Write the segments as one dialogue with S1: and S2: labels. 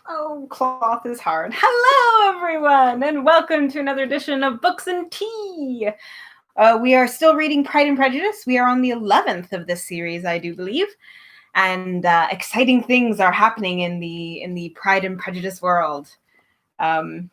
S1: Oh, cloth is hard. Hello, everyone, and welcome to another edition of Books and Tea. We are still reading Pride and Prejudice. We are on the 11th of this series, I do believe, and exciting things are happening in the Pride and Prejudice world. But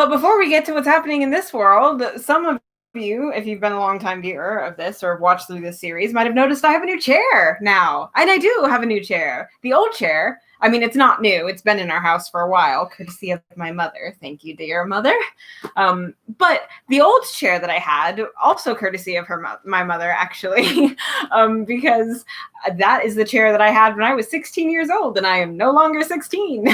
S1: before we get to what's happening in this world, some of you, if you've been a long-time viewer of this or watched through this series, might have noticed I have a new chair now. And I do have a new chair. The old chair, I mean, it's not new. It's been in our house for a while, courtesy of my mother. Thank you, dear mother. But the old chair that I had, also courtesy of my mother, actually, because that is the chair that I had when I was 16 years old, and I am no longer 16.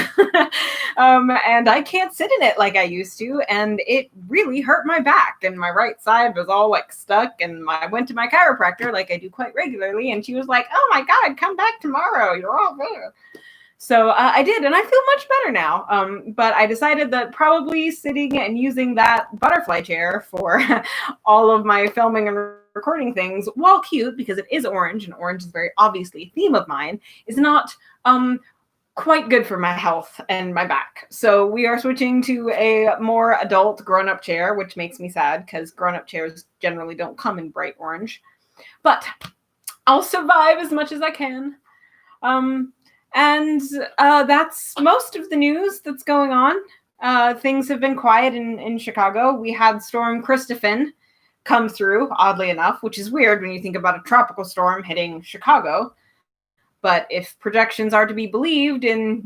S1: And I can't sit in it like I used to, and it really hurt my back, and my right side was all like stuck, and I went to my chiropractor like I do quite regularly, and she was like, "Oh my God, come back tomorrow. You're all better." So I did, and I feel much better now. But I decided that probably sitting and using that butterfly chair for all of my filming and recording things, while cute, because it is orange, and orange is very obviously a theme of mine, is not quite good for my health and my back. So we are switching to a more adult grown-up chair, which makes me sad because grown-up chairs generally don't come in bright orange. But I'll survive as much as I can. And that's most of the news that's going on. Things have been quiet in Chicago. We had Storm Christopher come through, oddly enough, which is weird when you think about a tropical storm hitting Chicago. But if projections are to be believed in,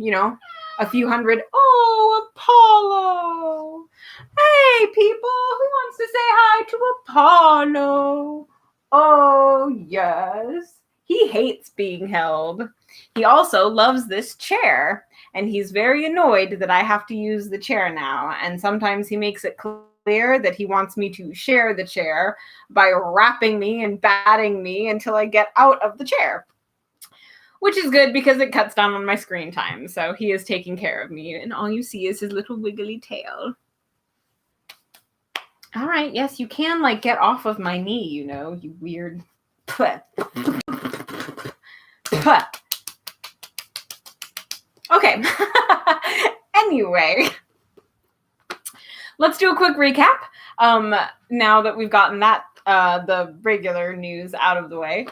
S1: a few hundred, Apollo! Hey, people, who wants to say hi to Apollo? Oh, yes. He hates being held. He also loves this chair, and he's very annoyed that I have to use the chair now. And sometimes he makes it clear that he wants me to share the chair by wrapping me and batting me until I get out of the chair. Which is good because it cuts down on my screen time. So he is taking care of me, and all you see is his little wiggly tail. All right, yes, you can, get off of my knee, you weird... Okay. Anyway, let's do a quick recap. Now that we've gotten that the regular news out of the way.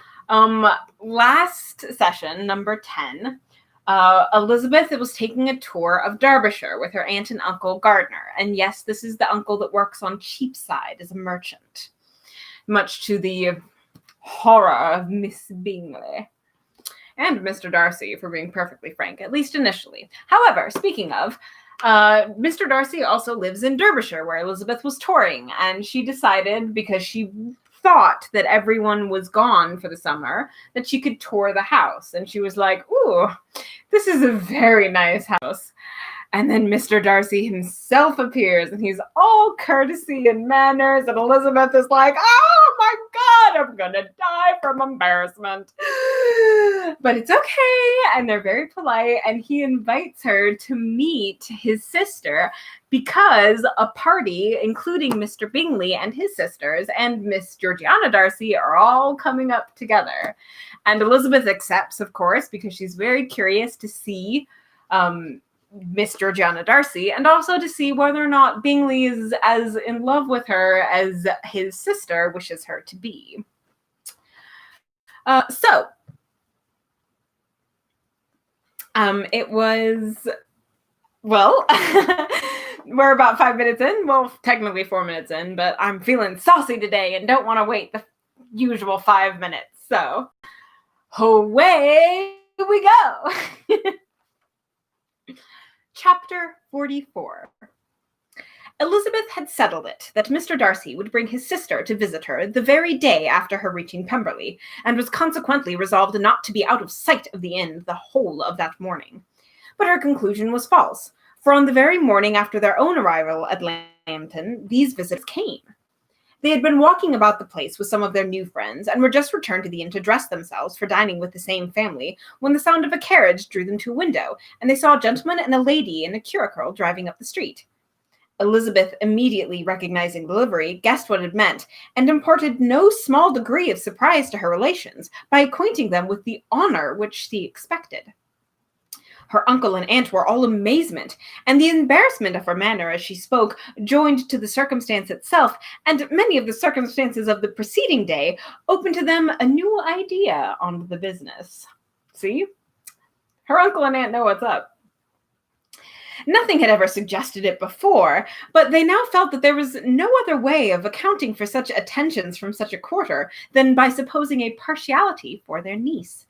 S1: Last session, number 10, Elizabeth was taking a tour of Derbyshire with her aunt and uncle Gardner. And yes, this is the uncle that works on Cheapside as a merchant, much to the horror of Miss Bingley. And Mr. Darcy, for being perfectly frank, at least initially. However, speaking of, Mr. Darcy also lives in Derbyshire, where Elizabeth was touring, and she decided, because she thought that everyone was gone for the summer, that she could tour the house. And she was like, "Ooh, this is a very nice house." And then Mr. Darcy himself appears, and he's all courtesy and manners, and Elizabeth is like, "Oh my God, I'm gonna die from embarrassment." But it's okay, and they're very polite, and he invites her to meet his sister because a party, including Mr. Bingley and his sisters and Miss Georgiana Darcy, are all coming up together. And Elizabeth accepts, of course, because she's very curious to see Miss Georgiana Darcy, and also to see whether or not Bingley is as in love with her as his sister wishes her to be. It was, well, we're about 5 minutes in. Well, technically 4 minutes in, but I'm feeling saucy today and don't want to wait the usual 5 minutes. So, away we go. Chapter 44. Elizabeth had settled it that Mr. Darcy would bring his sister to visit her the very day after her reaching Pemberley, and was consequently resolved not to be out of sight of the inn the whole of that morning. But her conclusion was false, for on the very morning after their own arrival at Lambton, these visits came. They had been walking about the place with some of their new friends, and were just returned to the inn to dress themselves for dining with the same family, when the sound of a carriage drew them to a window, and they saw a gentleman and a lady in a curricle driving up the street. Elizabeth, immediately recognizing the livery, guessed what it meant, and imparted no small degree of surprise to her relations by acquainting them with the honor which she expected. Her uncle and aunt were all amazement, and the embarrassment of her manner as she spoke, joined to the circumstance itself, and many of the circumstances of the preceding day, opened to them a new idea on the business. See? Her uncle and aunt know what's up. Nothing had ever suggested it before, but they now felt that there was no other way of accounting for such attentions from such a quarter than by supposing a partiality for their niece.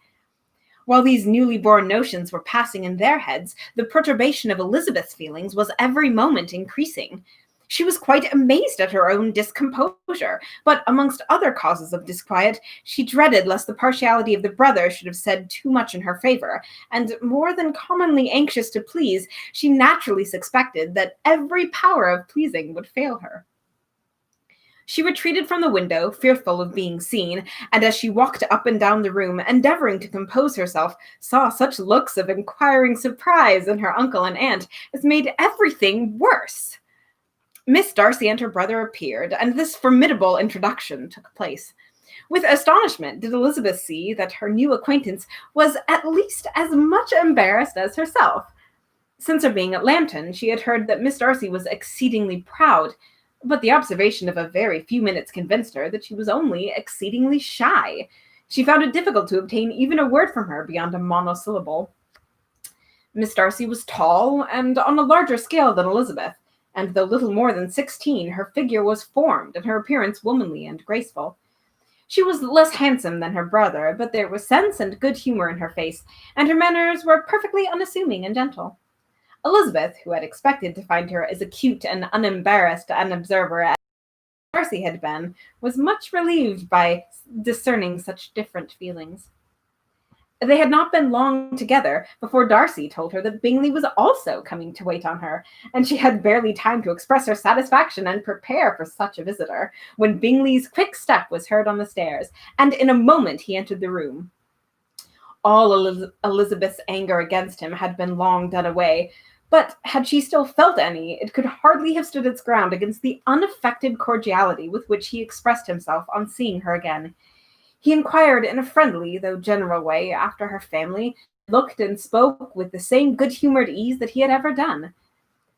S1: While these newly born notions were passing in their heads, the perturbation of Elizabeth's feelings was every moment increasing. She was quite amazed at her own discomposure, but amongst other causes of disquiet, she dreaded lest the partiality of the brother should have said too much in her favor, and more than commonly anxious to please, she naturally suspected that every power of pleasing would fail her. She retreated from the window, fearful of being seen, and as she walked up and down the room, endeavoring to compose herself, saw such looks of inquiring surprise in her uncle and aunt as made everything worse. Miss Darcy and her brother appeared, and this formidable introduction took place. With astonishment did Elizabeth see that her new acquaintance was at least as much embarrassed as herself. Since her being at Lambton, she had heard that Miss Darcy was exceedingly proud, but the observation of a very few minutes convinced her that she was only exceedingly shy. She found it difficult to obtain even a word from her beyond a monosyllable. Miss Darcy was tall and on a larger scale than Elizabeth, and though little more than 16, her figure was formed and her appearance womanly and graceful. She was less handsome than her brother, but there was sense and good humor in her face, and her manners were perfectly unassuming and gentle. Elizabeth, who had expected to find her as acute and unembarrassed an observer as Darcy had been, was much relieved by discerning such different feelings. They had not been long together before Darcy told her that Bingley was also coming to wait on her, and she had barely time to express her satisfaction and prepare for such a visitor, when Bingley's quick step was heard on the stairs, and in a moment he entered the room. All Elizabeth's anger against him had been long done away, but had she still felt any, it could hardly have stood its ground against the unaffected cordiality with which he expressed himself on seeing her again. He inquired in a friendly, though general way, after her family, looked and spoke with the same good-humored ease that he had ever done.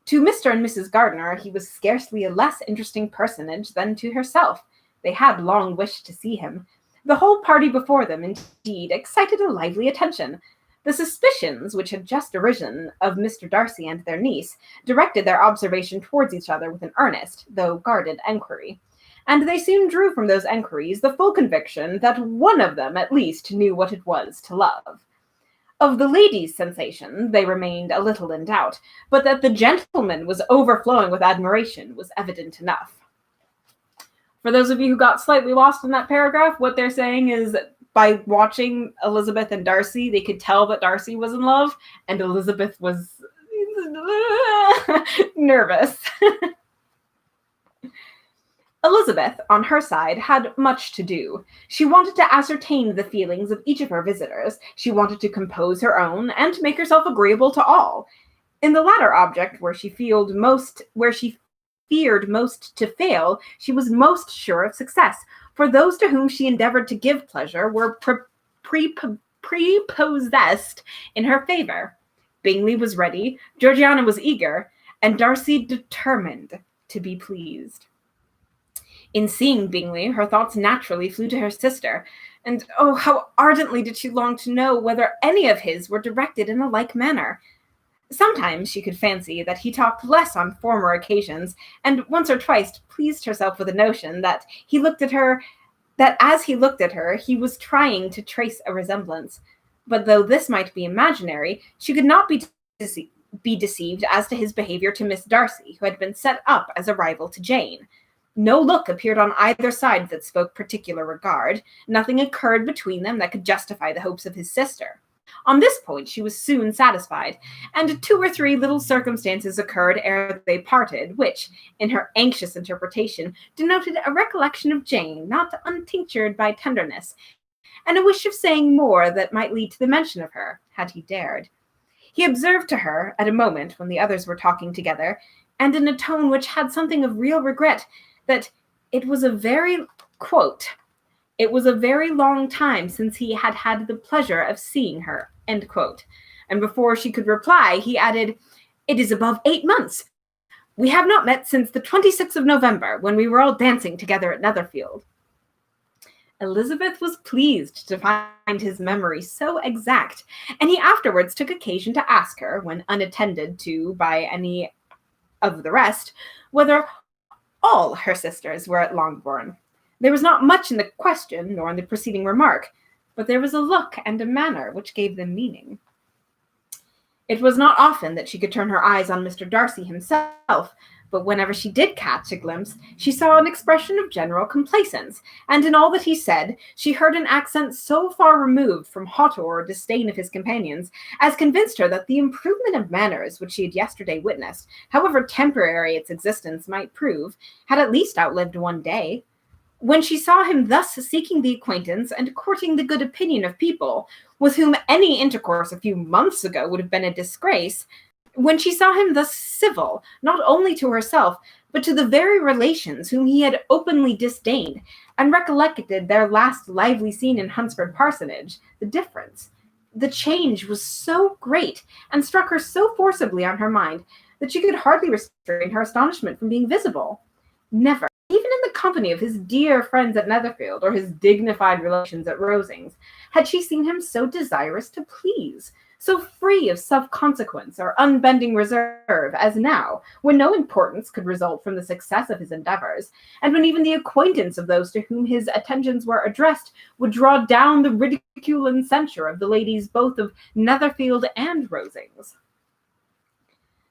S1: To Mr. and Mrs. Gardiner he was scarcely a less interesting personage than to herself. They had long wished to see him. The whole party before them, indeed, excited a lively attention. The suspicions which had just arisen of Mr. Darcy and their niece directed their observation towards each other with an earnest, though guarded, enquiry. And they soon drew from those enquiries the full conviction that one of them at least knew what it was to love. Of the lady's sensation they remained a little in doubt, but that the gentleman was overflowing with admiration was evident enough. For those of you who got slightly lost in that paragraph, what they're saying is by watching Elizabeth and Darcy, they could tell that Darcy was in love, and Elizabeth was nervous. Elizabeth, on her side, had much to do. She wanted to ascertain the feelings of each of her visitors. She wanted to compose her own, and to make herself agreeable to all. In the latter object, where she feared most to fail, she was most sure of success, for those to whom she endeavored to give pleasure were prepossessed in her favor. Bingley was ready, Georgiana was eager, and Darcy determined to be pleased. In seeing Bingley, her thoughts naturally flew to her sister, and oh, how ardently did she long to know whether any of his were directed in a like manner. Sometimes she could fancy that he talked less on former occasions, and once or twice pleased herself with the notion that as he looked at her, he was trying to trace a resemblance. But though this might be imaginary, she could not be deceived as to his behavior to Miss Darcy, who had been set up as a rival to Jane. No look appeared on either side that spoke particular regard. Nothing occurred between them that could justify the hopes of his sister. On this point she was soon satisfied, and 2 or 3 little circumstances occurred ere they parted, which, in her anxious interpretation, denoted a recollection of Jane, not untinctured by tenderness, and a wish of saying more that might lead to the mention of her, had he dared. He observed to her, at a moment when the others were talking together, and in a tone which had something of real regret, that it was a very, quote, it was a very long time since he had had the pleasure of seeing her, end quote. And before she could reply, he added, "It is above 8 months. We have not met since the 26th of November, when we were all dancing together at Netherfield." Elizabeth was pleased to find his memory so exact, and he afterwards took occasion to ask her, when unattended to by any of the rest, whether all her sisters were at Longbourn. There was not much in the question, nor in the preceding remark, but there was a look and a manner which gave them meaning. It was not often that she could turn her eyes on Mr. Darcy himself, but whenever she did catch a glimpse, she saw an expression of general complacence, and in all that he said, she heard an accent so far removed from hauteur or disdain of his companions, as convinced her that the improvement of manners which she had yesterday witnessed, however temporary its existence might prove, had at least outlived one day. When she saw him thus seeking the acquaintance and courting the good opinion of people, with whom any intercourse a few months ago would have been a disgrace, when she saw him thus civil, not only to herself, but to the very relations whom he had openly disdained, and recollected their last lively scene in Hunsford Parsonage, the difference, the change was so great, and struck her so forcibly on her mind, that she could hardly restrain her astonishment from being visible. Never, even in the company of his dear friends at Netherfield, or his dignified relations at Rosings, had she seen him so desirous to please, so free of self-consequence or unbending reserve as now, when no importance could result from the success of his endeavours, and when even the acquaintance of those to whom his attentions were addressed would draw down the ridicule and censure of the ladies both of Netherfield and Rosings.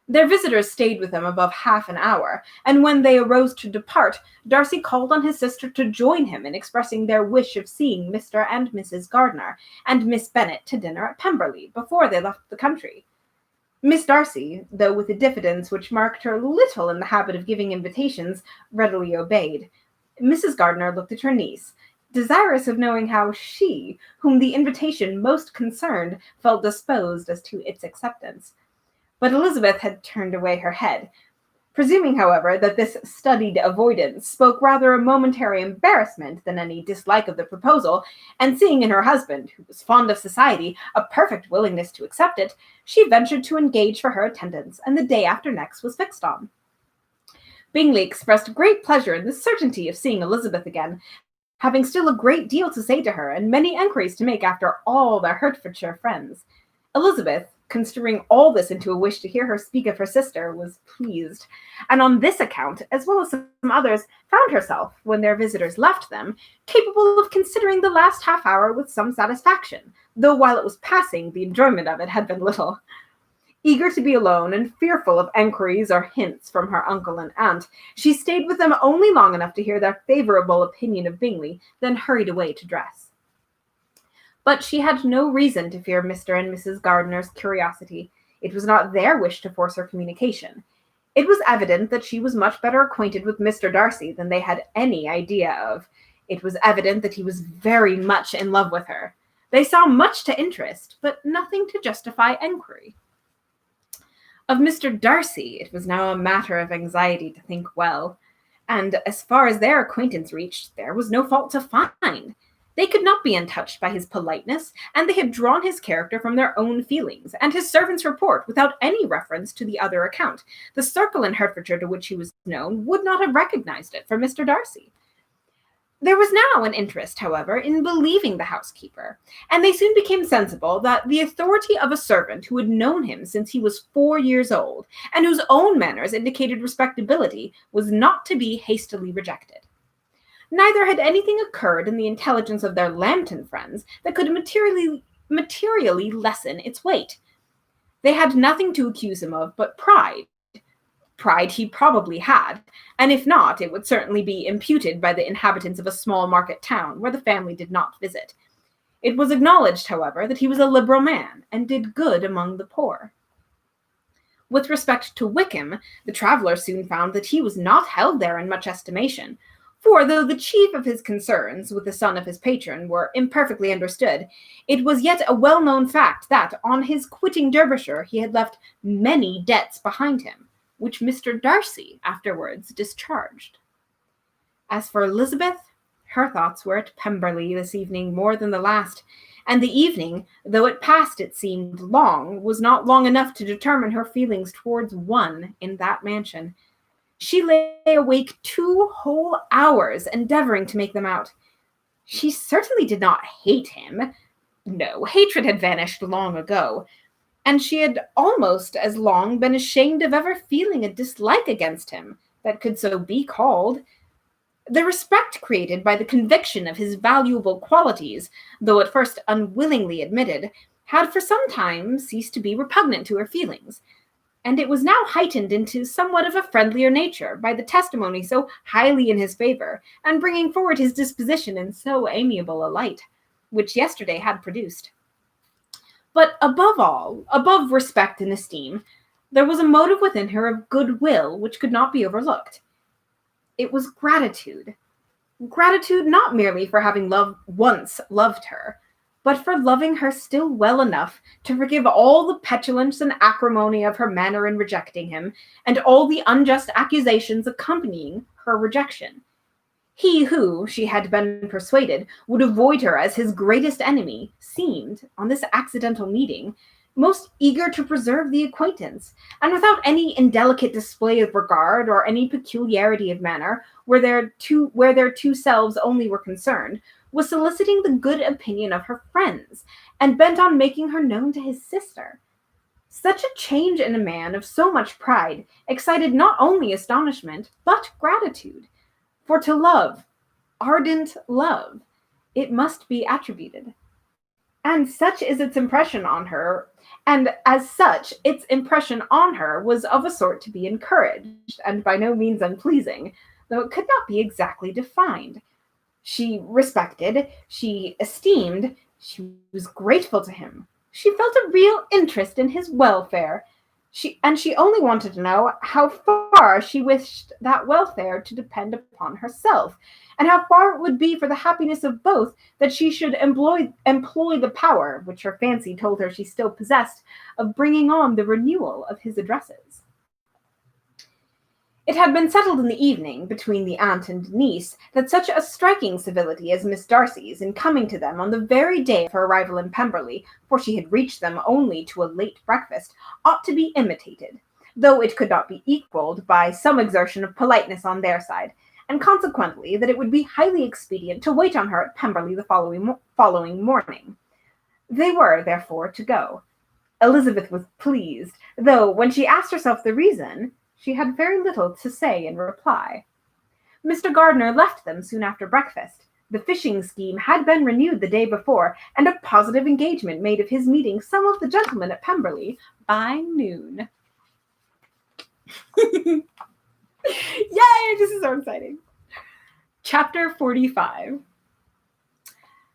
S1: Their visitors stayed with them above half an hour, and when they arose to depart, Darcy called on his sister to join him in expressing their wish of seeing Mr. and Mrs. Gardiner and Miss Bennet to dinner at Pemberley before they left the country. Miss Darcy, though with a diffidence which marked her little in the habit of giving invitations, readily obeyed. Mrs. Gardiner looked at her niece, desirous of knowing how she, whom the invitation most concerned, felt disposed as to its acceptance. But Elizabeth had turned away her head, presuming, however, that this studied avoidance spoke rather a momentary embarrassment than any dislike of the proposal, and seeing in her husband, who was fond of society, a perfect willingness to accept it, she ventured to engage for her attendance, and the day after next was fixed on. Bingley expressed great pleasure in the certainty of seeing Elizabeth again, having still a great deal to say to her, and many enquiries to make after all their Hertfordshire friends. Elizabeth, construing all this into a wish to hear her speak of her sister, was pleased, and on this account, as well as some others, found herself, when their visitors left them, capable of considering the last half hour with some satisfaction, though while it was passing, the enjoyment of it had been little. Eager to be alone, and fearful of enquiries or hints from her uncle and aunt, she stayed with them only long enough to hear their favourable opinion of Bingley, then hurried away to dress. But she had no reason to fear Mr. and Mrs. Gardiner's curiosity. It was not their wish to force her communication. It was evident that she was much better acquainted with Mr. Darcy than they had any idea of. It was evident that he was very much in love with her. They saw much to interest, but nothing to justify enquiry. Of Mr. Darcy, it was now a matter of anxiety to think well, and as far as their acquaintance reached, there was no fault to find. They could not be untouched by his politeness, and they had drawn his character from their own feelings, and his servant's report, without any reference to the other account. The circle in Hertfordshire to which he was known would not have recognized it for Mr. Darcy. There was now an interest, however, in believing the housekeeper, and they soon became sensible that the authority of a servant who had known him since he was 4 years old, and whose own manners indicated respectability, was not to be hastily rejected. Neither had anything occurred in the intelligence of their Lambton friends that could materially lessen its weight. They had nothing to accuse him of but pride. Pride he probably had, and if not, it would certainly be imputed by the inhabitants of a small market town where the family did not visit. It was acknowledged, however, that he was a liberal man, and did good among the poor. With respect to Wickham, the traveller soon found that he was not held there in much estimation, for though the chief of his concerns with the son of his patron were imperfectly understood, it was yet a well-known fact that, on his quitting Derbyshire, he had left many debts behind him, which Mr. Darcy afterwards discharged. As for Elizabeth, her thoughts were at Pemberley this evening more than the last, and the evening, though it passed it seemed long, was not long enough to determine her feelings towards one in that mansion. She lay awake 2 whole hours, endeavoring to make them out. She certainly did not hate him. No, hatred had vanished long ago, and she had almost as long been ashamed of ever feeling a dislike against him that could so be called. The respect created by the conviction of his valuable qualities, though at first unwillingly admitted, had for some time ceased to be repugnant to her feelings, and it was now heightened into somewhat of a friendlier nature by the testimony so highly in his favor, and bringing forward his disposition in so amiable a light, which yesterday had produced. But above all, above respect and esteem, there was a motive within her of goodwill which could not be overlooked. It was gratitude. Gratitude not merely for having once loved her, but for loving her still well enough to forgive all the petulance and acrimony of her manner in rejecting him, and all the unjust accusations accompanying her rejection. He who, she had been persuaded, would avoid her as his greatest enemy, seemed, on this accidental meeting, most eager to preserve the acquaintance, and without any indelicate display of regard or any peculiarity of manner, where their two selves only were concerned, was soliciting the good opinion of her friends, and bent on making her known to his sister. Such a change in a man of so much pride excited not only astonishment, but gratitude. For to love, ardent love, it must be attributed. And such is its impression on her, and as such, its impression on her was of a sort to be encouraged, and by no means unpleasing, though it could not be exactly defined. She respected, she esteemed, she was grateful to him. She felt a real interest in his welfare. She only wanted to know how far she wished that welfare to depend upon herself, and how far it would be for the happiness of both that she should employ the power, which her fancy told her she still possessed, of bringing on the renewal of his addresses. It had been settled in the evening, between the aunt and niece, that such a striking civility as Miss Darcy's in coming to them on the very day of her arrival in Pemberley, for she had reached them only to a late breakfast, ought to be imitated, though it could not be equalled by some exertion of politeness on their side, and consequently that it would be highly expedient to wait on her at Pemberley the following morning. They were, therefore, to go. Elizabeth was pleased, though when she asked herself the reason, she had very little to say in reply. Mr. Gardiner left them soon after breakfast. The fishing scheme had been renewed the day before, and a positive engagement made of his meeting some of the gentlemen at Pemberley by noon. Yay! This is so exciting. Chapter 45.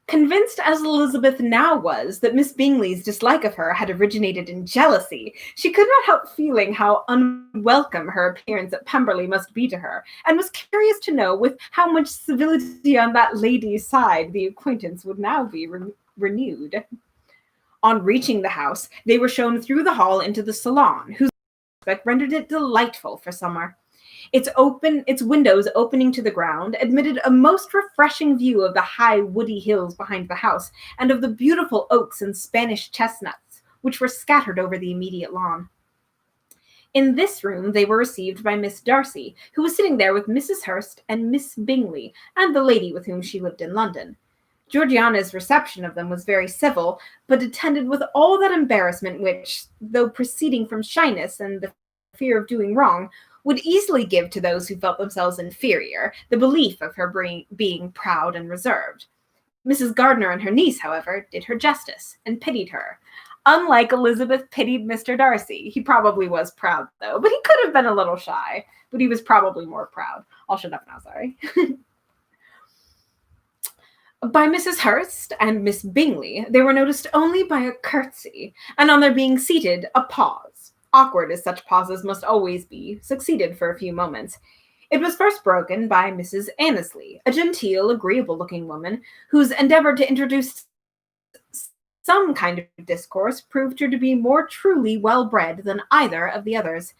S1: Convinced as Elizabeth now was that Miss Bingley's dislike of her had originated in jealousy, she could not help feeling how unwelcome her appearance at Pemberley must be to her, and was curious to know with how much civility on that lady's side the acquaintance would now be renewed. On reaching the house, they were shown through the hall into the salon, whose aspect rendered it delightful for summer. Its windows opening to the ground admitted a most refreshing view of the high woody hills behind the house, and of the beautiful oaks and Spanish chestnuts, which were scattered over the immediate lawn. In this room they were received by Miss Darcy, who was sitting there with Mrs. Hurst and Miss Bingley, and the lady with whom she lived in London. Georgiana's reception of them was very civil, but attended with all that embarrassment which, though proceeding from shyness and the fear of doing wrong, would easily give to those who felt themselves inferior the belief of her being proud and reserved. Mrs. Gardiner and her niece, however, did her justice, and pitied her. Unlike Elizabeth pitied Mr. Darcy. He probably was proud, though, but he could have been a little shy, but he was probably more proud. I'll shut up now, sorry. By Mrs. Hurst and Miss Bingley, they were noticed only by a curtsy, and on their being seated, a pause. Awkward as such pauses must always be, succeeded for a few moments. It was first broken by Mrs. Annesley, a genteel, agreeable-looking woman, whose endeavor to introduce some kind of discourse proved her to be more truly well-bred than either of the others.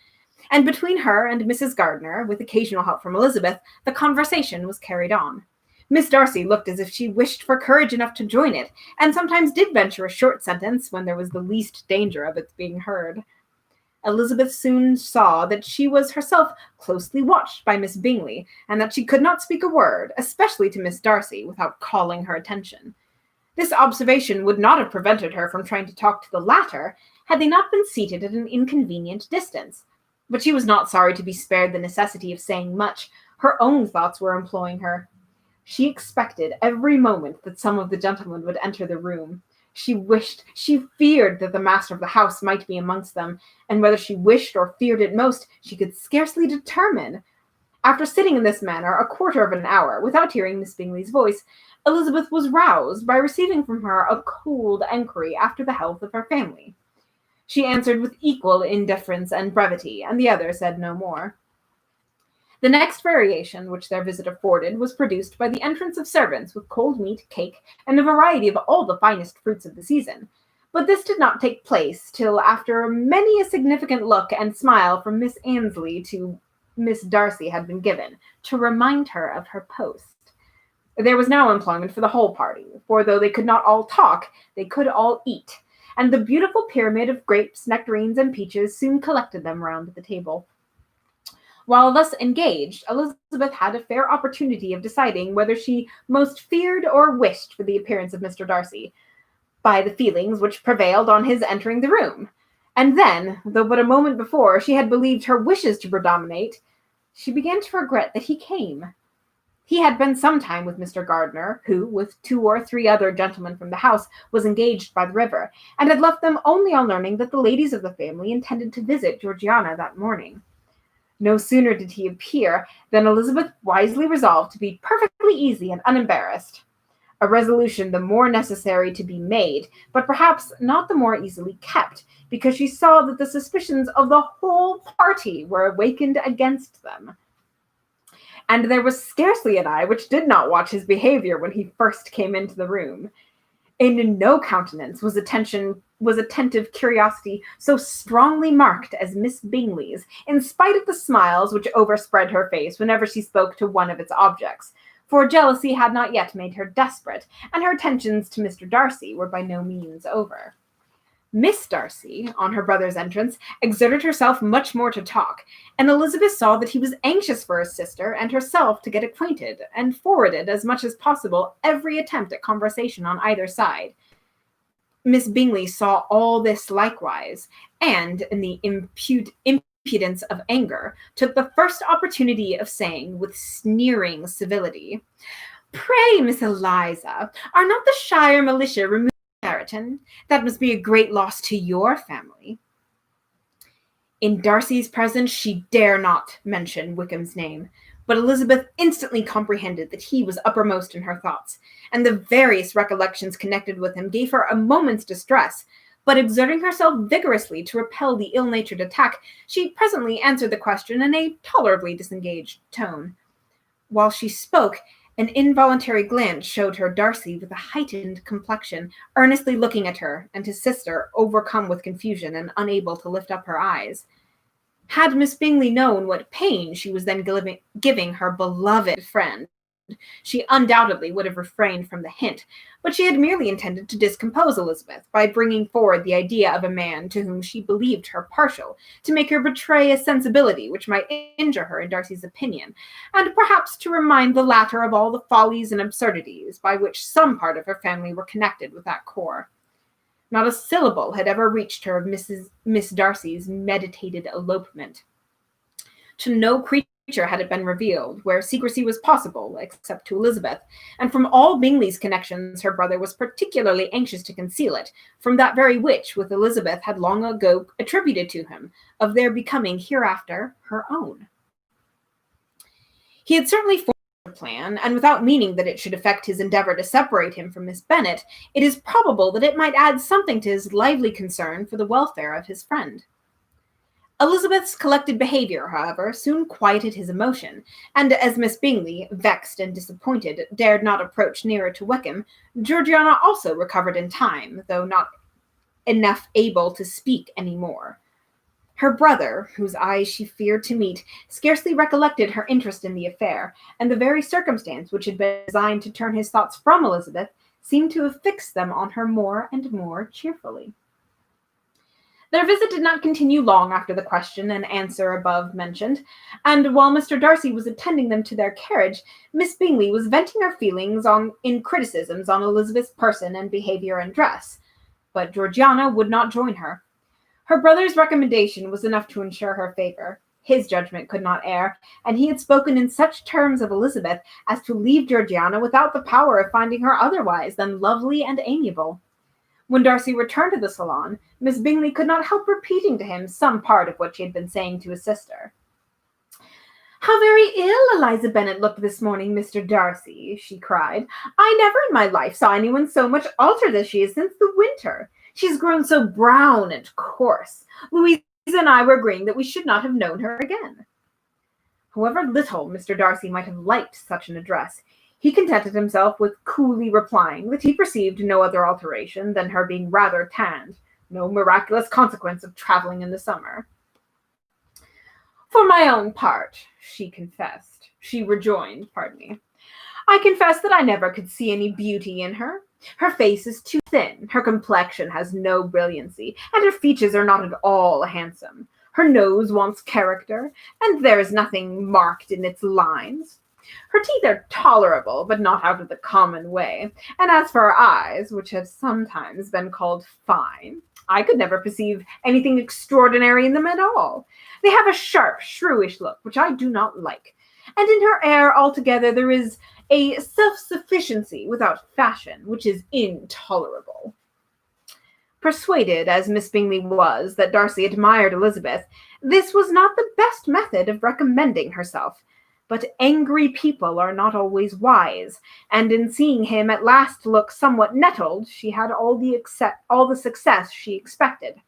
S1: and between her and Mrs. Gardiner, with occasional help from Elizabeth, the conversation was carried on. Miss Darcy looked as if she wished for courage enough to join it, and sometimes did venture a short sentence when there was the least danger of its being heard. Elizabeth soon saw that she was herself closely watched by Miss Bingley, and that she could not speak a word, especially to Miss Darcy, without calling her attention. This observation would not have prevented her from trying to talk to the latter, had they not been seated at an inconvenient distance. But she was not sorry to be spared the necessity of saying much. Her own thoughts were employing her. She expected every moment that some of the gentlemen would enter the room. She feared that the master of the house might be amongst them, and whether she wished or feared it most, she could scarcely determine. After sitting in this manner a quarter of an hour, without hearing Miss Bingley's voice, Elizabeth was roused by receiving from her a cold enquiry after the health of her family. She answered with equal indifference and brevity, and the other said no more. The next variation which their visit afforded was produced by the entrance of servants with cold meat, cake, and a variety of all the finest fruits of the season. But this did not take place till after many a significant look and smile from Miss Annesley to Miss Darcy had been given, to remind her of her post. There was now employment for the whole party, for though they could not all talk, they could all eat, and the beautiful pyramid of grapes, nectarines, and peaches soon collected them round the table. While thus engaged, Elizabeth had a fair opportunity of deciding whether she most feared or wished for the appearance of Mr. Darcy, by the feelings which prevailed on his entering the room. And then, though but a moment before she had believed her wishes to predominate, she began to regret that he came. He had been some time with Mr. Gardiner, who, with 2 or 3 other gentlemen from the house, was engaged by the river, and had left them only on learning that the ladies of the family intended to visit Georgiana that morning. No sooner did he appear than Elizabeth wisely resolved to be perfectly easy and unembarrassed. A resolution the more necessary to be made, but perhaps not the more easily kept, because she saw that the suspicions of the whole party were awakened against them. And there was scarcely an eye which did not watch his behavior when he first came into the room. In no countenance was attentive curiosity so strongly marked as Miss Bingley's, in spite of the smiles which overspread her face whenever she spoke to one of its objects, for jealousy had not yet made her desperate, and her attentions to Mr. Darcy were by no means over. Miss Darcy, on her brother's entrance, exerted herself much more to talk, and Elizabeth saw that he was anxious for his sister and herself to get acquainted, and forwarded as much as possible every attempt at conversation on either side. Miss Bingley saw all this likewise, and, in the impudence of anger, took the first opportunity of saying, with sneering civility, "Pray, Miss Eliza, are not the shire militia removed from Meryton? That must be a great loss to your family." In Darcy's presence she dare not mention Wickham's name, but Elizabeth instantly comprehended that he was uppermost in her thoughts, and the various recollections connected with him gave her a moment's distress. But exerting herself vigorously to repel the ill-natured attack, she presently answered the question in a tolerably disengaged tone. While she spoke, an involuntary glance showed her Darcy with a heightened complexion, earnestly looking at her, and his sister, overcome with confusion and unable to lift up her eyes. Had Miss Bingley known what pain she was then giving her beloved friend, she undoubtedly would have refrained from the hint, but she had merely intended to discompose Elizabeth by bringing forward the idea of a man to whom she believed her partial, to make her betray a sensibility which might injure her in Darcy's opinion, and perhaps to remind the latter of all the follies and absurdities by which some part of her family were connected with that corps. Not a syllable had ever reached her of Miss Darcy's meditated elopement. To no creature had it been revealed, where secrecy was possible, except to Elizabeth, and from all Bingley's connections her brother was particularly anxious to conceal it, from that very which, with Elizabeth, had long ago attributed to him, of their becoming hereafter her own. He had certainly formed a plan, and without meaning that it should affect his endeavour to separate him from Miss Bennet, it is probable that it might add something to his lively concern for the welfare of his friend. Elizabeth's collected behaviour, however, soon quieted his emotion, and as Miss Bingley, vexed and disappointed, dared not approach nearer to Wickham, Georgiana also recovered in time, though not enough able to speak any more. Her brother, whose eyes she feared to meet, scarcely recollected her interest in the affair, and the very circumstance which had been designed to turn his thoughts from Elizabeth seemed to have fixed them on her more and more cheerfully. Their visit did not continue long after the question and answer above mentioned, and while Mr. Darcy was attending them to their carriage, Miss Bingley was venting her feelings in criticisms on Elizabeth's person and behaviour and dress, but Georgiana would not join her. Her brother's recommendation was enough to ensure her favour. His judgment could not err, and he had spoken in such terms of Elizabeth as to leave Georgiana without the power of finding her otherwise than lovely and amiable. When Darcy returned to the salon, Miss Bingley could not help repeating to him some part of what she had been saying to his sister. "How very ill Eliza Bennet looked this morning, Mr. Darcy," she cried. "I never in my life saw anyone so much altered as she is since the winter. She has grown so brown and coarse. Louisa and I were agreeing that we should not have known her again." However little Mr. Darcy might have liked such an address, he contented himself with coolly replying that he perceived no other alteration than her being rather tanned, no miraculous consequence of travelling in the summer. "For my own part," she rejoined, "I confess that I never could see any beauty in her. Her face is too thin, her complexion has no brilliancy, and her features are not at all handsome. Her nose wants character, and there is nothing marked in its lines. Her teeth are tolerable, but not out of the common way, and as for her eyes, which have sometimes been called fine, I could never perceive anything extraordinary in them at all. They have a sharp, shrewish look, which I do not like, and in her air altogether there is a self-sufficiency without fashion, which is intolerable." Persuaded, as Miss Bingley was, that Darcy admired Elizabeth, this was not the best method of recommending herself. But angry people are not always wise, and in seeing him at last look somewhat nettled, she had all the success she expected.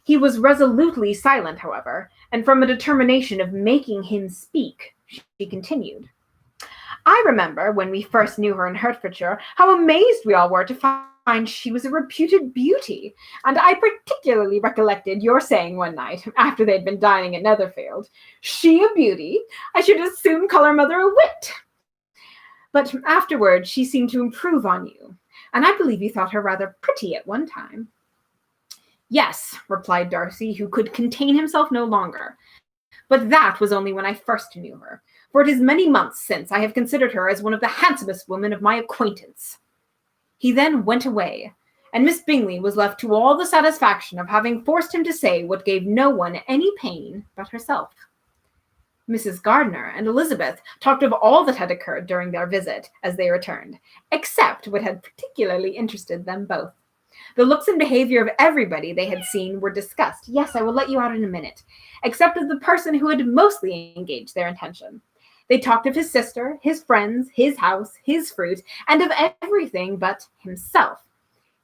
S1: He was resolutely silent, however, and from a determination of making him speak, she continued. "I remember, when we first knew her in Hertfordshire, how amazed we all were to find she was a reputed beauty, and I particularly recollected your saying one night, after they had been dining at Netherfield, 'She a beauty? I should as soon call her mother a wit.' But afterwards she seemed to improve on you, and I believe you thought her rather pretty at one time." "Yes," replied Darcy, who could contain himself no longer, "but that was only when I first knew her, for it is many months since I have considered her as one of the handsomest women of my acquaintance." He then went away, and Miss Bingley was left to all the satisfaction of having forced him to say what gave no one any pain but herself. Mrs. Gardiner and Elizabeth talked of all that had occurred during their visit as they returned, except what had particularly interested them both. The looks and behavior of everybody they had seen were discussed. Yes, I will let you out in a minute, except of the person who had mostly engaged their attention. They talked of his sister, his friends, his house, his fruit, and of everything but himself.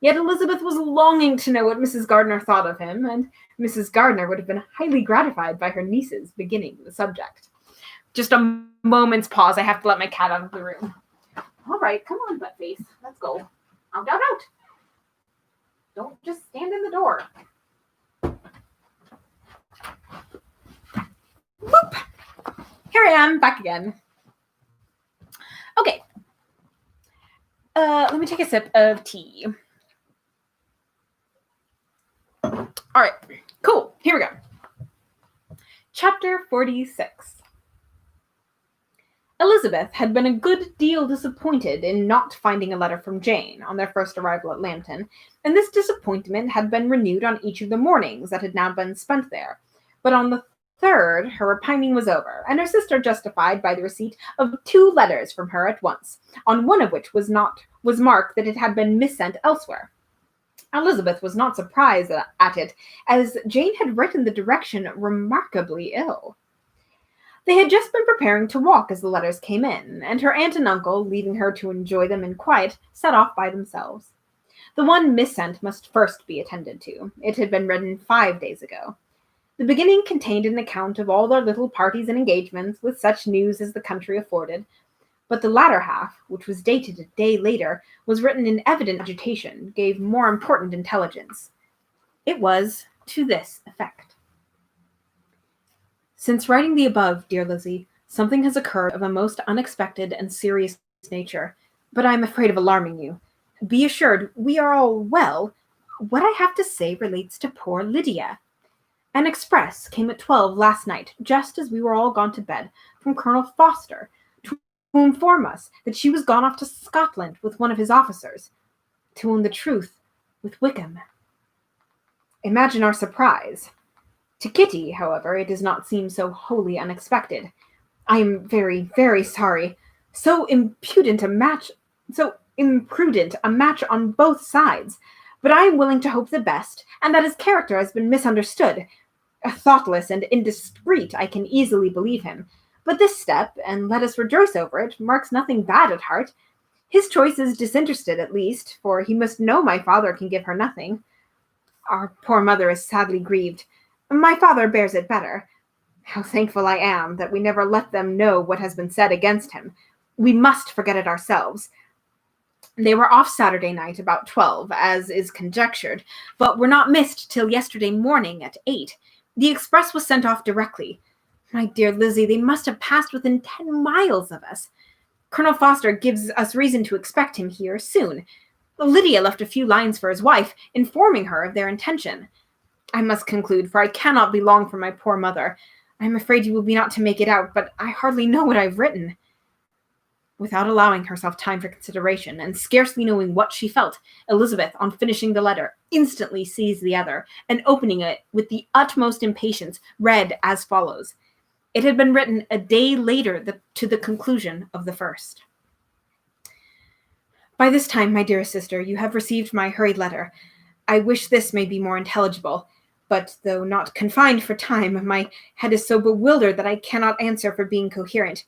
S1: Yet Elizabeth was longing to know what Mrs. Gardiner thought of him, and Mrs. Gardiner would have been highly gratified by her niece's beginning the subject. Just a moment's pause. I have to let my cat out of the room. All right, come on, Buttface. Let's go. Out, out, out. Don't just stand in the door. Whoop! Here I am, back again. Okay. Let me take a sip of tea. All right, cool. Here we go. Chapter 46. Elizabeth had been a good deal disappointed in not finding a letter from Jane on their first arrival at Lambton, and this disappointment had been renewed on each of the mornings that had now been spent there. But on the third, her repining was over, and her sister justified by the receipt of 2 letters from her at once, on one of which was marked that it had been missent elsewhere. Elizabeth was not surprised at it, as Jane had written the direction remarkably ill. They had just been preparing to walk as the letters came in, and her aunt and uncle, leaving her to enjoy them in quiet, set off by themselves. The one missent must first be attended to. It had been written 5 days ago. The beginning contained an account of all their little parties and engagements, with such news as the country afforded, but the latter half, which was dated a day later, was written in evident agitation, gave more important intelligence. It was to this effect. Since writing the above, dear Lizzie, something has occurred of a most unexpected and serious nature, but I am afraid of alarming you. Be assured we are all well. What I have to say relates to poor Lydia. An express came at 12 last night, just as we were all gone to bed, from Colonel Foster, to inform us that she was gone off to Scotland with one of his officers, to own the truth with Wickham. Imagine our surprise. To Kitty, however, it does not seem so wholly unexpected. I am very, very sorry. So imprudent a match on both sides. But I am willing to hope the best, and that his character has been misunderstood. Thoughtless and indiscreet, I can easily believe him. But this step, and let us rejoice over it, marks nothing bad at heart. His choice is disinterested, at least, for he must know my father can give her nothing. Our poor mother is sadly grieved. My father bears it better. How thankful I am that we never let them know what has been said against him. We must forget it ourselves. They were off Saturday night about 12, as is conjectured, but were not missed till yesterday morning at 8. The express was sent off directly. My dear Lizzie, they must have passed within 10 miles of us. Colonel Foster gives us reason to expect him here soon. Lydia left a few lines for his wife, informing her of their intention. I must conclude, for I cannot be long from my poor mother. I am afraid you will be not to make it out, but I hardly know what I've written. Without allowing herself time for consideration, and scarcely knowing what she felt, Elizabeth, on finishing the letter, instantly seized the other, and opening it with the utmost impatience, read as follows. It had been written a day later to the conclusion of the first. By this time, my dearest sister, you have received my hurried letter. I wish this may be more intelligible, but though not confined for time, my head is so bewildered that I cannot answer for being coherent.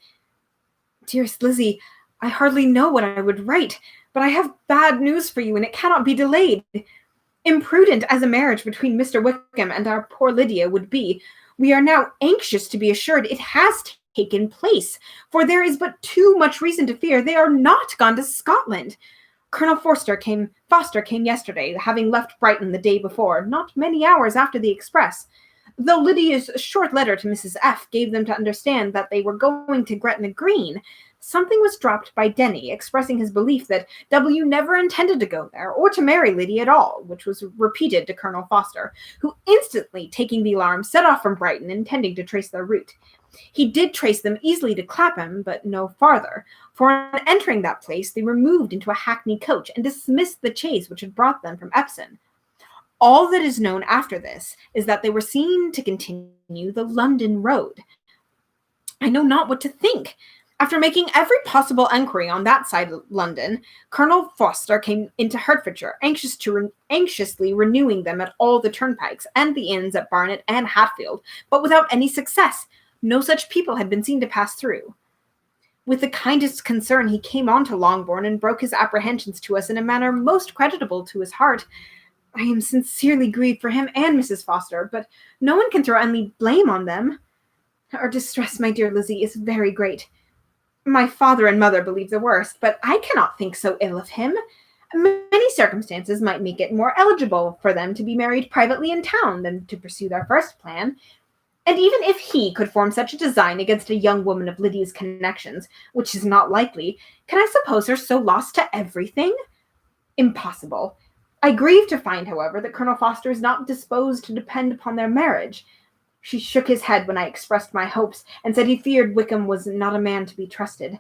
S1: Dearest Lizzie, I hardly know what I would write, but I have bad news for you, and it cannot be delayed. Imprudent as a marriage between Mr. Wickham and our poor Lydia would be, we are now anxious to be assured it has taken place, for there is but too much reason to fear they are not gone to Scotland. Colonel Foster came yesterday, having left Brighton the day before, not many hours after the express. Though Lydia's short letter to Mrs. F. gave them to understand that they were going to Gretna Green, something was dropped by Denny, expressing his belief that W. never intended to go there, or to marry Lydia at all, which was repeated to Colonel Foster, who instantly, taking the alarm, set off from Brighton, intending to trace their route. He did trace them easily to Clapham, but no farther, for on entering that place they were moved into a hackney coach and dismissed the chaise which had brought them from Epsom. All that is known after this is that they were seen to continue the London road. I know not what to think. After making every possible enquiry on that side of London, Colonel Foster came into Hertfordshire, anxiously renewing them at all the turnpikes and the inns at Barnet and Hatfield, but without any success. No such people had been seen to pass through. With the kindest concern he came on to Longbourn and broke his apprehensions to us in a manner most creditable to his heart. I am sincerely grieved for him and Mrs. Foster, but no one can throw any blame on them. Our distress, my dear Lizzie, is very great. My father and mother believe the worst, but I cannot think so ill of him. Many circumstances might make it more eligible for them to be married privately in town than to pursue their first plan. And even if he could form such a design against a young woman of Lydia's connections, which is not likely, can I suppose her so lost to everything? Impossible. I grieve to find, however, that Colonel Foster is not disposed to depend upon their marriage. She shook his head when I expressed my hopes, and said he feared Wickham was not a man to be trusted.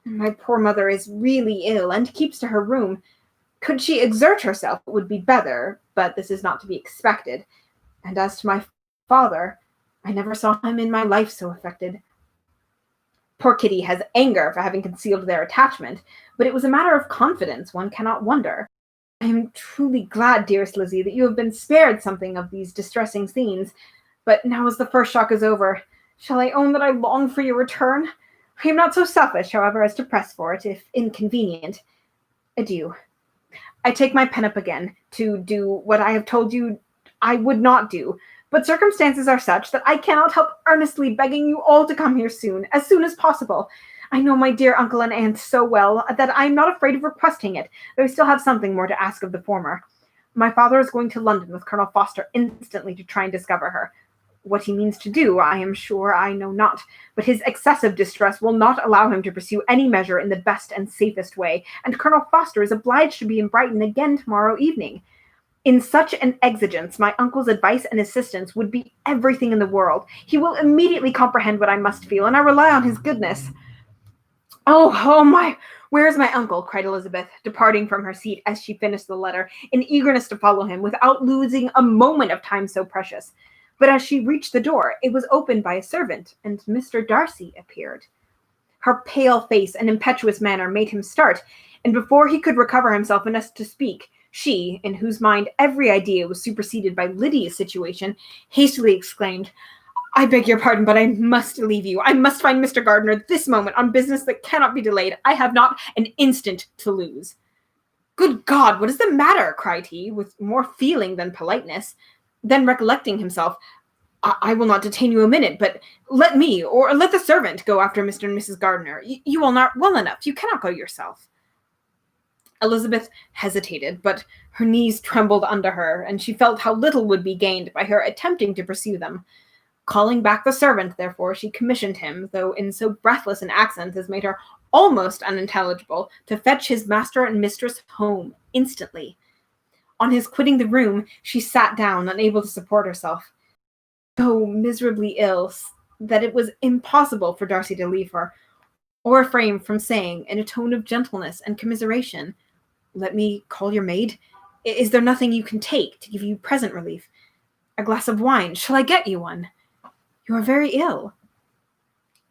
S1: My poor mother is really ill, and keeps to her room. Could she exert herself, it would be better, but this is not to be expected. And as to my father, I never saw him in my life so affected. Poor Kitty has anger for having concealed their attachment, but it was a matter of confidence, one cannot wonder. I am truly glad, dearest Lizzie, that you have been spared something of these distressing scenes, but now as the first shock is over, shall I own that I long for your return? I am not so selfish, however, as to press for it, if inconvenient. Adieu. I take my pen up again, to do what I have told you I would not do, but circumstances are such that I cannot help earnestly begging you all to come here as soon as possible. I know my dear uncle and aunt so well that I am not afraid of requesting it, though I still have something more to ask of the former. My father is going to London with Colonel Foster instantly to try and discover her. What he means to do, I am sure I know not, but his excessive distress will not allow him to pursue any measure in the best and safest way, and Colonel Foster is obliged to be in Brighton again tomorrow evening. In such an exigence, my uncle's advice and assistance would be everything in the world. He will immediately comprehend what I must feel, and I rely on his goodness. Oh, my, where is my uncle? Cried Elizabeth, departing from her seat as she finished the letter, in eagerness to follow him, without losing a moment of time so precious. But as she reached the door, it was opened by a servant, and Mr. Darcy appeared. Her pale face and impetuous manner made him start, and before he could recover himself enough to speak, she, in whose mind every idea was superseded by Lydia's situation, hastily exclaimed, I beg your pardon, but I must leave you. I must find Mr. Gardiner this moment on business that cannot be delayed. I have not an instant to lose. Good God, what is the matter? Cried he, with more feeling than politeness. Then recollecting himself, I will not detain you a minute, but let me, or let the servant, go after Mr. and Mrs. Gardiner. You are not well enough. You cannot go yourself. Elizabeth hesitated, but her knees trembled under her, and she felt how little would be gained by her attempting to pursue them. Calling back the servant, therefore, she commissioned him, though in so breathless an accent as made her almost unintelligible, to fetch his master and mistress home instantly. On his quitting the room, she sat down, unable to support herself, so miserably ill that it was impossible for Darcy to leave her, or refrain from saying, in a tone of gentleness and commiseration, Let me call your maid. Is there nothing you can take to give you present relief? A glass of wine. Shall I get you one? You are very ill.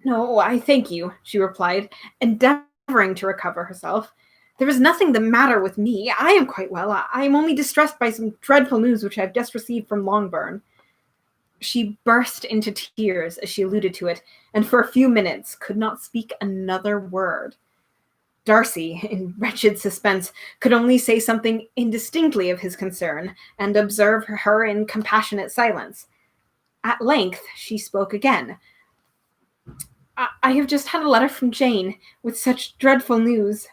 S1: No, I thank you, she replied, endeavoring to recover herself. There is nothing the matter with me. I am quite well. I am only distressed by some dreadful news which I have just received from Longbourn. She burst into tears as she alluded to it, and for a few minutes could not speak another word. Darcy, in wretched suspense, could only say something indistinctly of his concern, and observe her in compassionate silence. At length she spoke again. I have just had a letter from Jane, with such dreadful news.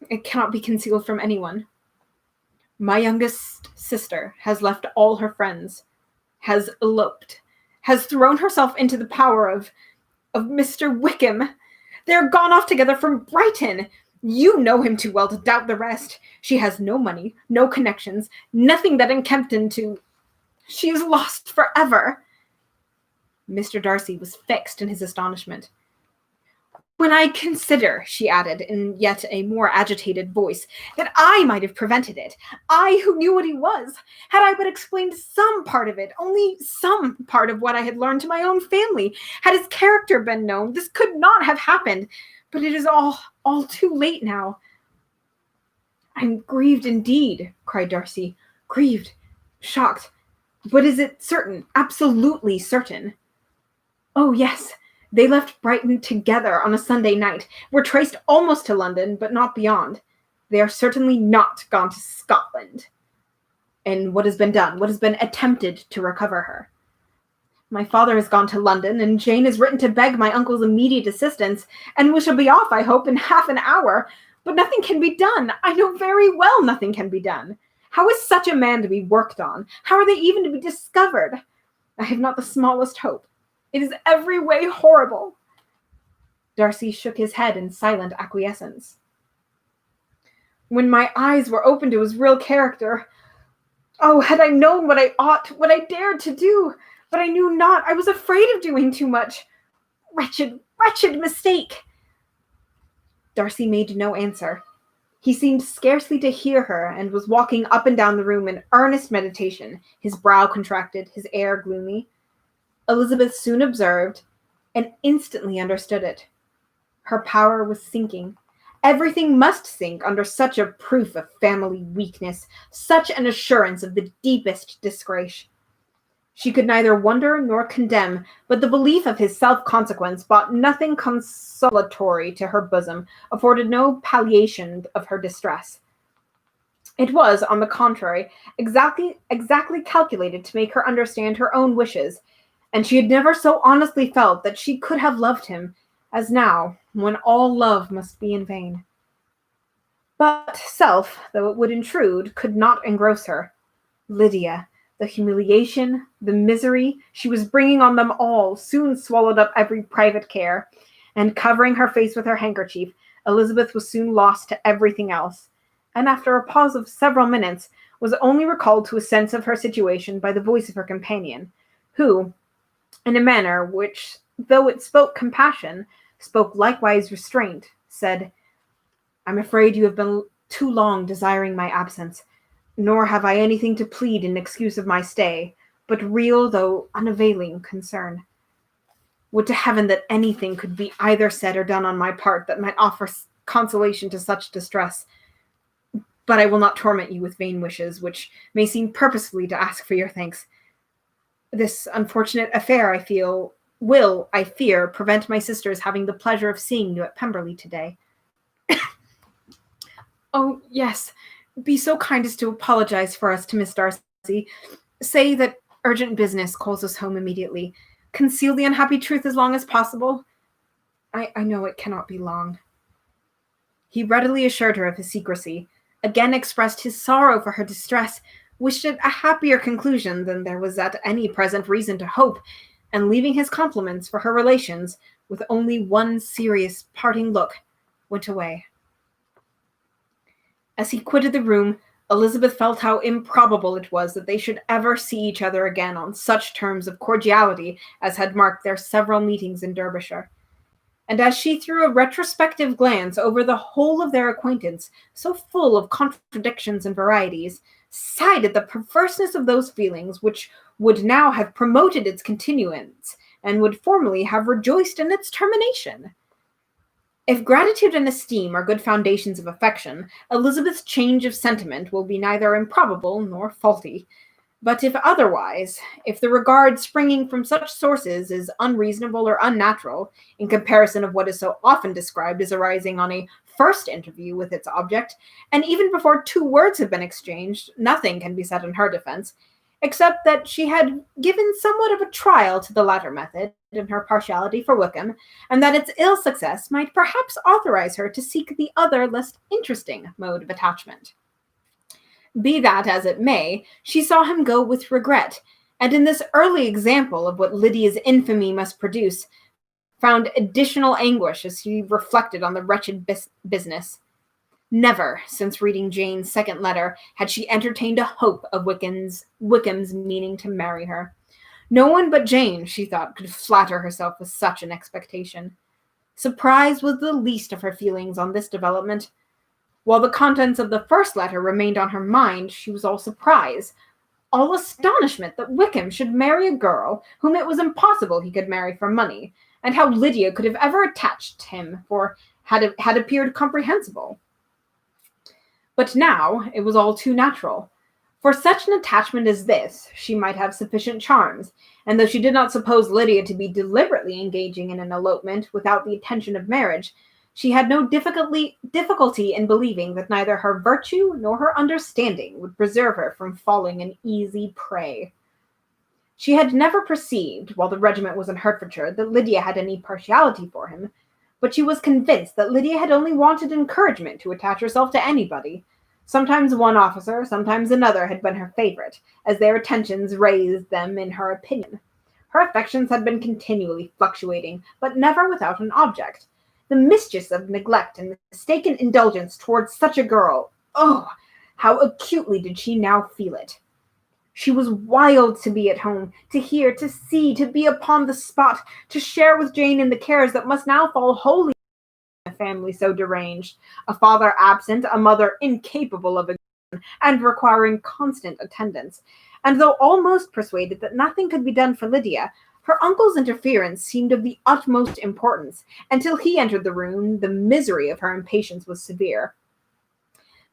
S1: It cannot be concealed from anyone. My youngest sister has left all her friends, has eloped, has thrown herself into the power of Mr. Wickham. They are gone off together from Brighton. You know him too well to doubt the rest. She has no money, no connections, nothing that in Kempton to... She is lost forever. Mr. Darcy was fixed in his astonishment. When I consider, she added, in yet a more agitated voice, that I might have prevented it, I who knew what he was, had I but explained some part of it, only some part of what I had learned to my own family, had his character been known, this could not have happened, but it is all too late now. I'm grieved indeed, cried Darcy, grieved, shocked, but is it certain, absolutely certain? Oh, yes. They left Brighton together on a Sunday night, were traced almost to London, but not beyond. They are certainly not gone to Scotland. And what has been done? What has been attempted to recover her? My father has gone to London, and Jane has written to beg my uncle's immediate assistance, and we shall be off, I hope, in half an hour. But nothing can be done. I know very well nothing can be done. How is such a man to be worked on? How are they even to be discovered? I have not the smallest hope. It is every way horrible. Darcy shook his head in silent acquiescence. When my eyes were opened to his real character, oh, had I known what I ought, what I dared to do, but I knew not. I was afraid of doing too much. Wretched, wretched mistake. Darcy made no answer. He seemed scarcely to hear her, and was walking up and down the room in earnest meditation, his brow contracted, his air gloomy. Elizabeth soon observed, and instantly understood it. Her power was sinking. Everything must sink under such a proof of family weakness, such an assurance of the deepest disgrace. She could neither wonder nor condemn, but the belief of his self-consequence brought nothing consolatory to her bosom, afforded no palliation of her distress. It was, on the contrary, exactly calculated to make her understand her own wishes, and she had never so honestly felt that she could have loved him as now, when all love must be in vain. But self, though it would intrude, could not engross her. Lydia, the humiliation, the misery she was bringing on them all soon swallowed up every private care, and covering her face with her handkerchief, Elizabeth was soon lost to everything else, and after a pause of several minutes, was only recalled to a sense of her situation by the voice of her companion, who, in a manner which, though it spoke compassion, spoke likewise restraint, said, "I'm afraid you have been too long desiring my absence, nor have I anything to plead in excuse of my stay, but real though unavailing concern. Would to heaven that anything could be either said or done on my part that might offer consolation to such distress. But I will not torment you with vain wishes, which may seem purposefully to ask for your thanks. This unfortunate affair, will, I fear, prevent my sister's having the pleasure of seeing you at Pemberley today." "Oh, yes. Be so kind as to apologize for us to Miss Darcy. Say that urgent business calls us home immediately. Conceal the unhappy truth as long as possible. I know it cannot be long." He readily assured her of his secrecy, again expressed his sorrow for her distress, wished it a happier conclusion than there was at any present reason to hope, and leaving his compliments for her relations, with only one serious parting look, went away. As he quitted the room, Elizabeth felt how improbable it was that they should ever see each other again on such terms of cordiality as had marked their several meetings in Derbyshire. And as she threw a retrospective glance over the whole of their acquaintance, so full of contradictions and varieties, sighed at the perverseness of those feelings which would now have promoted its continuance, and would formerly have rejoiced in its termination. If gratitude and esteem are good foundations of affection, Elizabeth's change of sentiment will be neither improbable nor faulty. But if otherwise, if the regard springing from such sources is unreasonable or unnatural, in comparison of what is so often described as arising on a first interview with its object, and even before 2 words have been exchanged, nothing can be said in her defense, except that she had given somewhat of a trial to the latter method in her partiality for Wickham, and that its ill success might perhaps authorize her to seek the other less interesting mode of attachment. Be that as it may, she saw him go with regret, and in this early example of what Lydia's infamy must produce, found additional anguish as she reflected on the wretched business. Never, since reading Jane's second letter, had she entertained a hope of Wickham's meaning to marry her. No one but Jane, she thought, could flatter herself with such an expectation. Surprise was the least of her feelings on this development. While the contents of the first letter remained on her mind, she was all surprise, all astonishment that Wickham should marry a girl whom it was impossible he could marry for money, and how Lydia could have ever attached him, for had appeared comprehensible. But now it was all too natural. For such an attachment as this, she might have sufficient charms, and though she did not suppose Lydia to be deliberately engaging in an elopement without the intention of marriage, she had no difficulty in believing that neither her virtue nor her understanding would preserve her from falling an easy prey. She had never perceived, while the regiment was in Hertfordshire, that Lydia had any partiality for him, but she was convinced that Lydia had only wanted encouragement to attach herself to anybody. Sometimes one officer, sometimes another had been her favorite, as their attentions raised them in her opinion. Her affections had been continually fluctuating, but never without an object. The mischiefs of neglect and mistaken indulgence towards such a girl, oh, how acutely did she now feel it! She was wild to be at home, to hear, to see, to be upon the spot, to share with Jane in the cares that must now fall wholly on a family so deranged, a father absent, a mother incapable of and requiring constant attendance. And though almost persuaded that nothing could be done for Lydia, her uncle's interference seemed of the utmost importance. Until he entered the room, the misery of her impatience was severe.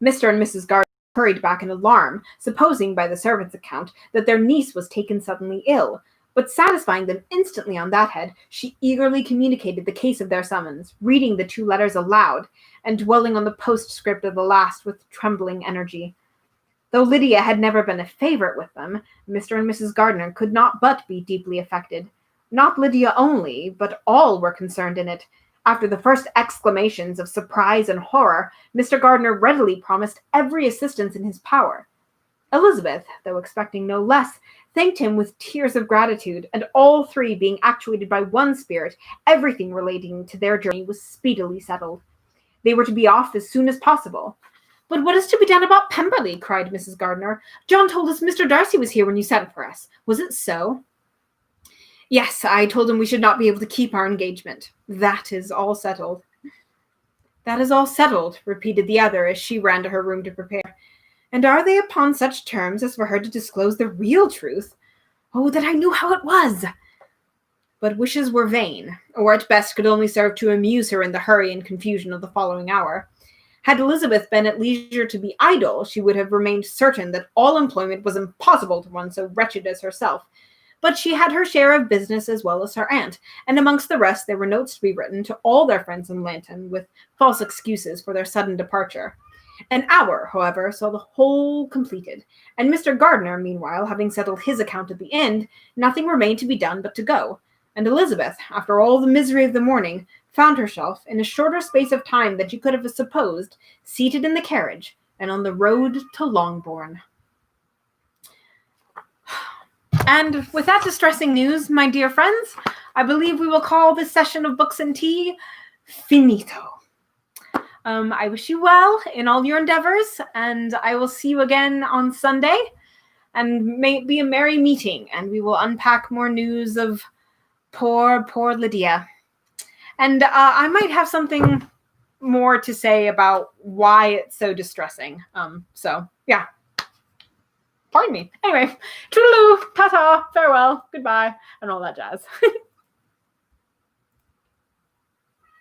S1: Mr. and Mrs. Gardiner hurried back in alarm, supposing by the servant's account that their niece was taken suddenly ill, but satisfying them instantly on that head, she eagerly communicated the case of their summons, reading the 2 letters aloud, and dwelling on the postscript of the last with trembling energy. Though Lydia had never been a favorite with them, Mr. and Mrs. Gardiner could not but be deeply affected. Not Lydia only, but all were concerned in it. After the first exclamations of surprise and horror, Mr. Gardiner readily promised every assistance in his power. Elizabeth, though expecting no less, thanked him with tears of gratitude, and all three being actuated by one spirit, everything relating to their journey was speedily settled. They were to be off as soon as possible. "But what is to be done about Pemberley?" cried Mrs. Gardiner. "John told us Mr. Darcy was here when you sent for us. Was it so?" "Yes, I told him we should not be able to keep our engagement. That is all settled." "That is all settled," repeated the other as she ran to her room to prepare. "And are they upon such terms as for her to disclose the real truth? Oh, that I knew how it was!" But wishes were vain, or at best could only serve to amuse her in the hurry and confusion of the following hour. Had Elizabeth been at leisure to be idle, she would have remained certain that all employment was impossible to one so wretched as herself. But she had her share of business as well as her aunt, and amongst the rest there were notes to be written to all their friends in Lantern, with false excuses for their sudden departure. An hour, however, saw the whole completed, and Mr. Gardiner, meanwhile, having settled his account at the end, nothing remained to be done but to go, and Elizabeth, after all the misery of the morning, found herself, in a shorter space of time than she could have supposed, seated in the carriage, and on the road to Longbourn. And with that distressing news, my dear friends, I believe we will call this session of Books and Tea finito. I wish you well in all your endeavors, and I will see you again on Sunday, and may it be a merry meeting, and we will unpack more news of poor Lydia. And I might have something more to say about why it's so distressing. So, yeah. Pardon me. Anyway, toodaloo, ta-ta, farewell, goodbye, and all that jazz.